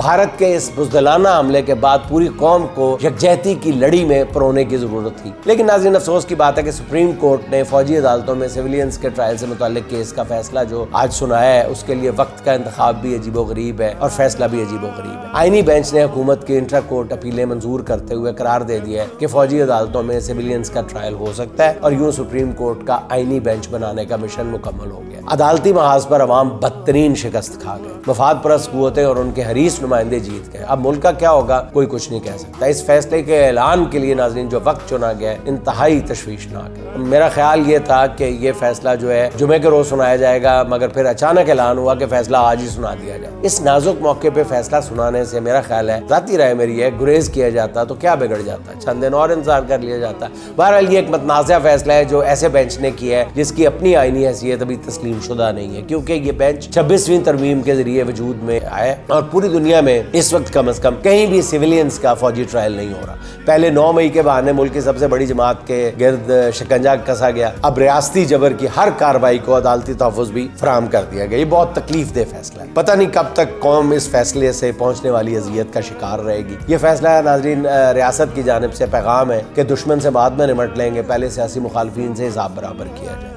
بھارت کے اس بزدلانہ حملے کے بعد پوری قوم کو یکجہتی کی لڑی میں پرونے کی ضرورت تھی، لیکن ناظرین افسوس کی بات ہے کہ سپریم کورٹ نے فوجی عدالتوں میں سویلینز کے ٹرائل سے متعلق کیس کا فیصلہ جو آج سنایا ہے اس کے لیے وقت کا انتخاب بھی عجیب و غریب ہے اور فیصلہ بھی عجیب و غریب ہے۔ آئینی بینچ نے حکومت کی انٹرا کورٹ اپیلیں منظور کرتے ہوئے قرار دے دیا ہے کہ فوجی عدالتوں میں سویلینز کا ٹرائل ہو سکتا ہے اور یوں سپریم کورٹ کا آئینی بینچ بنانے کا مشن مکمل ہو گیا۔ عدالتی محاذ پر عوام بدترین شکست کھا گئے، مفاد پرست قوتیں اور ان کے حریص نمائندے جیت گئے۔ اب ملک کا کیا ہوگا کوئی کچھ نہیں کہہ سکتا۔ اس فیصلے کے اعلان کے لیے ناظرین جو وقت چنا گیا ہے انتہائی تشویشناک ہے۔ میرا خیال یہ تھا کہ یہ فیصلہ جو ہے جمعے کے روز سنایا جائے گا، مگر پھر اچانک اعلان ہوا کہ فیصلہ آج ہی سنا دیا جائے۔ اس نازک موقع پہ فیصلہ سنانے سے میرا خیال ہے، ذاتی رائے میری ہے، گریز کیا جاتا تو کیا بگڑ جاتا، چند دن اور انتظار کر لیا جاتا۔ بہرحال یہ ایک متنازع فیصلہ ہے جو ایسے بینچ نے کیا ہے جس کی اپنی آئینی حیثیت ابھی تسلیم شدہ نہیں ہے، کیونکہ یہ بینچ 26ویں ترمیم کے ذریعے وجود میں آئے اور پوری دنیا میں اس وقت کم از کم کہیں بھی سویلینز کا فوجی ٹرائل نہیں ہو رہا۔ پہلے 9 مئی کے بہانے ملک کی سب سے بڑی جماعت کے گرد شکنجہ کسا گیا، اب ریاستی جبر کی ہر کارروائی کو عدالتی تحفظ بھی فراہم کر دیا گیا۔ یہ بہت تکلیف دہ فیصلہ ہے، پتہ نہیں کب تک قوم اس فیصلے سے پہنچنے والی اذیت کا شکار رہے گی۔ یہ فیصلہ ناظرین ریاست کی جانب سے پیغام ہے کہ دشمن سے بعد میں نمٹ لیں گے، پہلے سیاسی مخالفین سے حساب برابر کیا جائے۔